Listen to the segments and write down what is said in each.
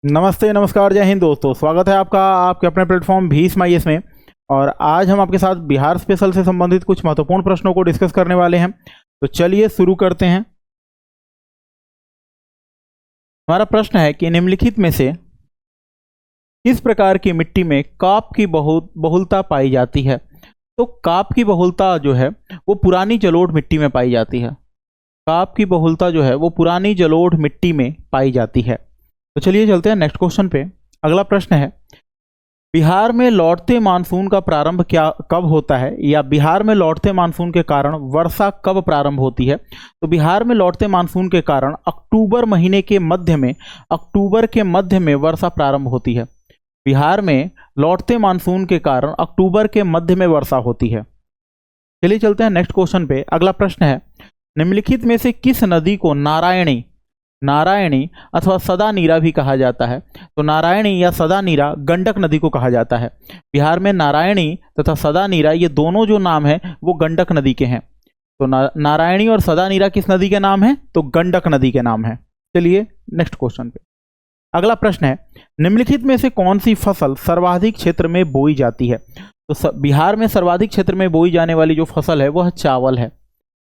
नमस्ते नमस्कार जय हिंद दोस्तों, स्वागत है आपका आपके अपने प्लेटफॉर्म भीष्माइएस में। और आज हम आपके साथ बिहार स्पेशल से संबंधित कुछ महत्वपूर्ण प्रश्नों को डिस्कस करने वाले हैं। तो चलिए शुरू करते हैं। हमारा प्रश्न है कि निम्नलिखित में से किस प्रकार की मिट्टी में काप की बहुलता पाई जाती है। तो काप की बहुलता जो है वो पुरानी जलोढ़ मिट्टी में पाई जाती है। काप की बहुलता जो है वो पुरानी जलोढ़ मिट्टी में पाई जाती है। तो चलिए चलते हैं नेक्स्ट क्वेश्चन पे। अगला प्रश्न है, बिहार में लौटते मानसून का प्रारंभ कब होता है, या बिहार में लौटते मानसून के कारण वर्षा कब प्रारंभ होती है। तो बिहार में लौटते मानसून के कारण अक्टूबर महीने के मध्य में वर्षा प्रारंभ होती है। बिहार में लौटते मानसून के कारण अक्टूबर के मध्य में वर्षा होती है। चलिए चलते हैं नेक्स्ट क्वेश्चन पे। अगला प्रश्न है, निम्नलिखित में से किस नदी को नारायणी अथवा सदा नीरा भी कहा जाता है। तो नारायणी या सदा नीरा गंडक नदी को कहा जाता है। बिहार में नारायणी तथा सदा नीरा ये दोनों जो नाम हैं वो गंडक नदी के हैं। तो नारायणी और सदा नीरा किस नदी के नाम हैं? तो गंडक नदी के नाम है। चलिए नेक्स्ट क्वेश्चन पे। अगला प्रश्न है, निम्नलिखित में से कौन सी फसल सर्वाधिक क्षेत्र में बोई जाती है। तो बिहार में सर्वाधिक क्षेत्र में बोई जाने वाली जो फसल है वह चावल है।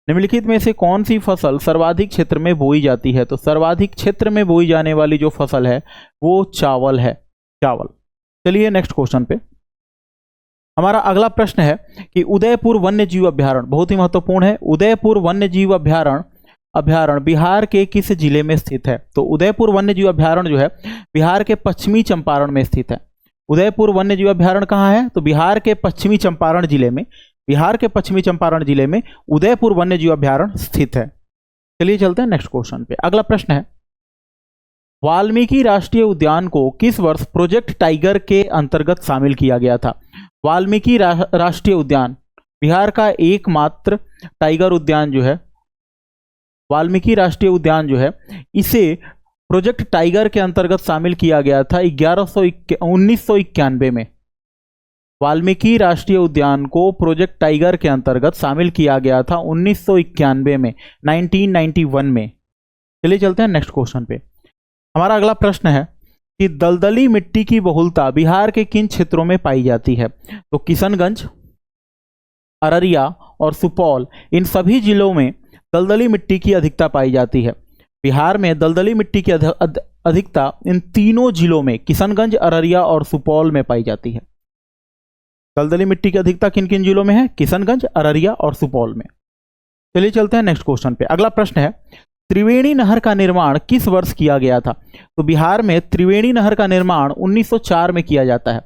निम्नलिखित में से कौन सी फसल सर्वाधिक क्षेत्र में बोई जाती है। तो सर्वाधिक क्षेत्र में बोई जाने वाली जो फसल है वो चावल है, चावल। चलिए नेक्स्ट क्वेश्चन पे। हमारा अगला प्रश्न है कि उदयपुर वन्य जीव अभ्यारण्य बहुत ही महत्वपूर्ण है। उदयपुर वन्य जीव अभ्यारण्य बिहार के किस जिले में स्थित है। तो उदयपुर वन्य जीव अभ्यारण्य जो है बिहार के पश्चिमी चंपारण में स्थित है। उदयपुर वन्य जीव अभ्यारण्य कहाँ है? तो बिहार के पश्चिमी चंपारण जिले में उदयपुर वन्य जीव अभ्यारण्य स्थित है। चलिए चलते हैं नेक्स्ट क्वेश्चन पे। अगला प्रश्न है, वाल्मीकि राष्ट्रीय उद्यान को किस वर्ष प्रोजेक्ट टाइगर के अंतर्गत शामिल किया गया था। वाल्मीकि राष्ट्रीय उद्यान बिहार का एकमात्र टाइगर उद्यान जो है, वाल्मीकि राष्ट्रीय उद्यान जो है इसे प्रोजेक्ट टाइगर के अंतर्गत शामिल किया गया था 1991 में। वाल्मीकि राष्ट्रीय उद्यान को प्रोजेक्ट टाइगर के अंतर्गत शामिल किया गया था 1991 में, 1991 में। चलिए चलते हैं नेक्स्ट क्वेश्चन पे। हमारा अगला प्रश्न है कि दलदली मिट्टी की बहुलता बिहार के किन क्षेत्रों में पाई जाती है। तो किशनगंज, अररिया और सुपौल, इन सभी जिलों में दलदली मिट्टी की अधिकता पाई जाती है। बिहार में दलदली मिट्टी की अधिकता इन तीनों जिलों में, किशनगंज, अररिया और सुपौल में पाई जाती है। दलदली मिट्टी की अधिकता किन किन जिलों में है? किशनगंज, अररिया और सुपौल में। चलिए चलते हैं नेक्स्ट क्वेश्चन पे। अगला प्रश्न है, त्रिवेणी नहर का निर्माण किस वर्ष किया गया था। तो बिहार में त्रिवेणी नहर का निर्माण 1904 में किया जाता है।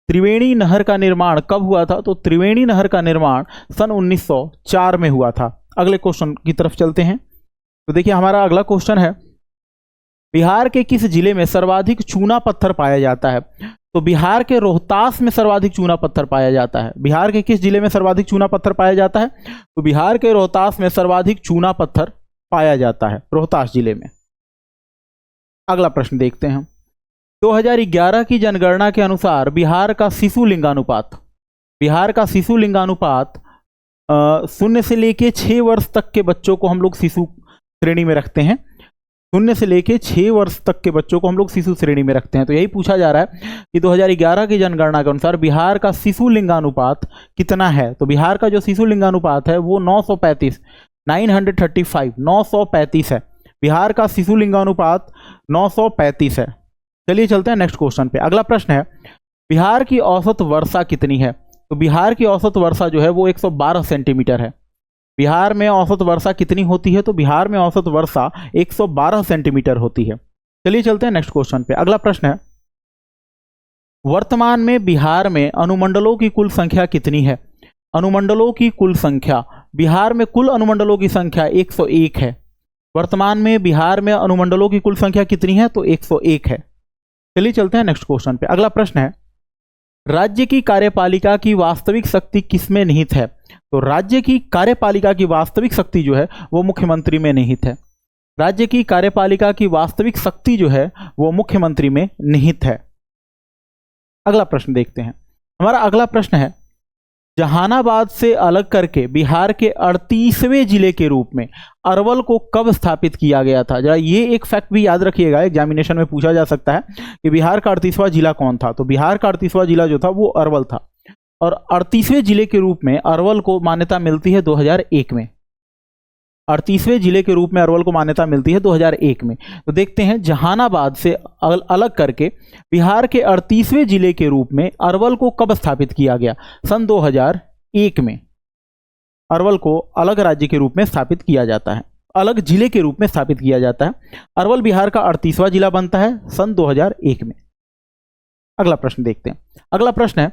त्रिवेणी नहर का निर्माण कब हुआ था? तो त्रिवेणी नहर का निर्माण सन 1904 में हुआ था। अगले क्वेश्चन की तरफ चलते हैं। तो देखिए हमारा अगला क्वेश्चन है, बिहार के किस जिले में सर्वाधिक चूना पत्थर पाया जाता है। तो बिहार के रोहतास में सर्वाधिक चूना पत्थर पाया जाता है। बिहार के किस जिले में सर्वाधिक चूना पत्थर पाया जाता है? तो बिहार के रोहतास में सर्वाधिक चूना पत्थर पाया जाता है, रोहतास जिले में। अगला प्रश्न देखते हैं। 2011 की जनगणना के अनुसार बिहार का शिशु लिंगानुपात 0 से लेके 6 वर्ष तक के बच्चों को हम लोग शिशु श्रेणी में रखते हैं। 0 से लेके 6 वर्ष तक के बच्चों को हम लोग शिशु श्रेणी में रखते हैं। तो यही पूछा जा रहा है कि 2011 की जनगणना के अनुसार बिहार का शिशु लिंगानुपात कितना है। तो बिहार का जो शिशु लिंगानुपात है वो 935 है। बिहार का शिशु लिंगानुपात 935 है। चलिए चलते हैं नेक्स्ट क्वेश्चन पे। अगला प्रश्न है, बिहार की औसत वर्षा कितनी है। तो बिहार की औसत वर्षा जो है वो 112 सेंटीमीटर है। बिहार में औसत वर्षा कितनी होती है? तो बिहार में औसत वर्षा 112 सेंटीमीटर होती है। चलिए चलते हैं नेक्स्ट क्वेश्चन पे। अगला प्रश्न है, वर्तमान में बिहार में अनुमंडलों की कुल संख्या कितनी है। अनुमंडलों की कुल संख्या, बिहार में कुल अनुमंडलों की संख्या 101 है। वर्तमान में बिहार में अनुमंडलों की कुल संख्या कितनी है? तो 101 है। चलिए चलते हैं नेक्स्ट क्वेश्चन पे। अगला प्रश्न है, राज्य की कार्यपालिका की वास्तविक शक्ति किसमें निहित है। तो राज्य की कार्यपालिका की वास्तविक शक्ति जो है वो मुख्यमंत्री में निहित है। राज्य की कार्यपालिका की वास्तविक शक्ति जो है वो मुख्यमंत्री में निहित है। अगला प्रश्न देखते हैं। हमारा अगला प्रश्न है, जहानाबाद से अलग करके बिहार के 38वें जिले के रूप में अरवल को कब स्थापित किया गया था? जरा ये एक फैक्ट भी याद रखिएगा, एग्जामिनेशन में पूछा जा सकता है कि बिहार का 38वां जिला कौन था। तो बिहार का 38वां जिला जो था वो अरवल था, और 38वें जिले के रूप में अरवल को मान्यता मिलती है 2001 में। 38वें जिले के रूप में अरवल को मान्यता मिलती है 2001 में। तो देखते हैं, जहानाबाद से अलग करके बिहार के 38वें जिले के रूप में अरवल को कब स्थापित किया गया? सन 2001 में अरवल को अलग राज्य के रूप में स्थापित किया जाता है, अलग जिले के रूप में स्थापित किया जाता है। अरवल बिहार का 38वां जिला बनता है सन 2001 में। अगला प्रश्न देखते हैं। अगला प्रश्न है,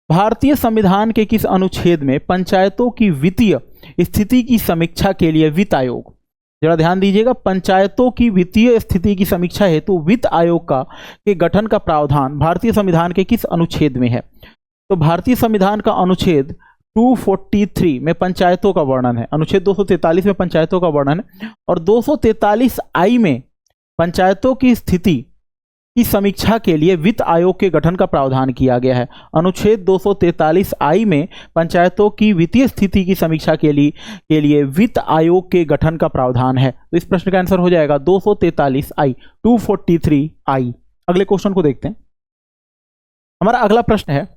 भारतीय संविधान के किस अनुच्छेद में पंचायतों की वित्तीय स्थिति की समीक्षा के लिए वित्त आयोग, जरा ध्यान दीजिएगा, पंचायतों की वित्तीय स्थिति की समीक्षा हेतु वित्त आयोग के गठन का प्रावधान भारतीय संविधान के किस अनुच्छेद में है? तो भारतीय संविधान का अनुच्छेद 243 में पंचायतों का वर्णन है, अनुच्छेद 243 में पंचायतों का वर्णन है, और 243I में पंचायतों की स्थिति की समीक्षा के लिए वित्त आयोग के गठन का प्रावधान किया गया है। अनुच्छेद 243I में पंचायतों की वित्तीय स्थिति की समीक्षा के लिए वित्त आयोग के गठन का प्रावधान है। तो इस प्रश्न का आंसर हो जाएगा 243I, 243I। अगले क्वेश्चन को देखते हैं। हमारा अगला प्रश्न है,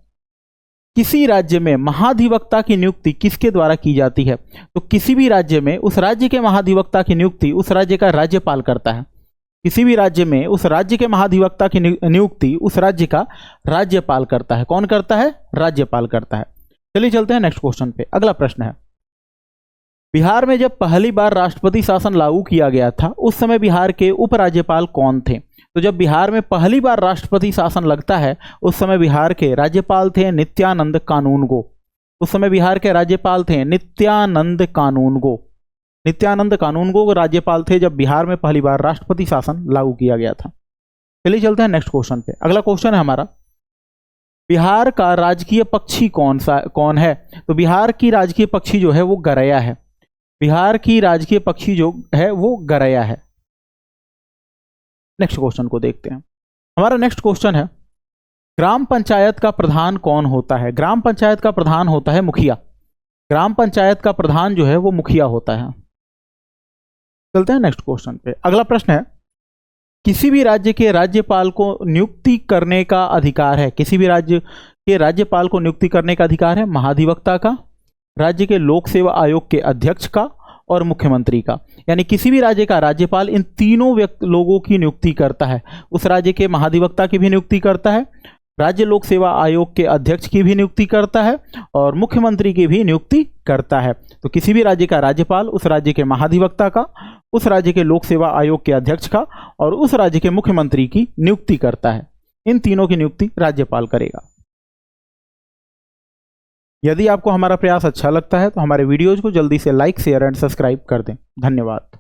किसी राज्य में महाधिवक्ता की नियुक्ति किसके द्वारा की जाती है? तो किसी भी राज्य में उस राज्य के महाधिवक्ता की नियुक्ति उस राज्य का राज्यपाल करता है। किसी भी राज्य में उस राज्य के महाधिवक्ता की नियुक्ति उस राज्य का राज्यपाल करता है। कौन करता है? राज्यपाल करता है। चलिए चलते हैं नेक्स्ट क्वेश्चन पे। अगला प्रश्न है, बिहार में जब पहली बार राष्ट्रपति शासन लागू किया गया था उस समय बिहार के उपराज्यपाल कौन थे? तो जब बिहार में पहली बार राष्ट्रपति शासन लगता है उस समय बिहार के राज्यपाल थे नित्यानंद कानूनगो। उस समय बिहार के राज्यपाल थे नित्यानंद कानूनगो। नित्यानंद कानूनगो राज्यपाल थे जब बिहार में पहली बार राष्ट्रपति शासन लागू किया गया था। चलिए चलते हैं नेक्स्ट क्वेश्चन पे। अगला क्वेश्चन है हमारा, बिहार का राजकीय पक्षी कौन है? तो बिहार की राजकीय पक्षी जो है वो गरैया है। बिहार की राजकीय पक्षी जो है वो गरैया है। नेक्स्ट क्वेश्चन को देखते हैं। हमारा नेक्स्ट क्वेश्चन है, ग्राम पंचायत का प्रधान कौन होता है? ग्राम पंचायत का प्रधान होता है मुखिया। ग्राम पंचायत का प्रधान जो है वो मुखिया होता है। चलते हैं नेक्स्ट क्वेश्चन पे। अगला प्रश्न है, किसी भी राज्य के राज्यपाल को नियुक्ति करने का अधिकार है? किसी भी राज्य के राज्यपाल को नियुक्ति करने का अधिकार है महाधिवक्ता का, राज्य के लोक सेवा आयोग के अध्यक्ष का और मुख्यमंत्री का। यानी किसी भी राज्य का राज्यपाल इन तीनों लोगों की नियुक्ति करता है। उस राज्य के महाधिवक्ता की भी नियुक्ति करता है, राज्य लोक सेवा आयोग के अध्यक्ष की भी नियुक्ति करता है और मुख्यमंत्री की भी नियुक्ति करता है। तो किसी भी राज्य का राज्यपाल उस राज्य के महाधिवक्ता का, उस राज्य के लोक सेवा आयोग के अध्यक्ष का और उस राज्य के मुख्यमंत्री की नियुक्ति करता है। इन तीनों की नियुक्ति राज्यपाल करेगा। यदि आपको हमारा प्रयास अच्छा लगता है तो हमारे वीडियोज को जल्दी से लाइक, शेयर एंड सब्सक्राइब कर दें। धन्यवाद।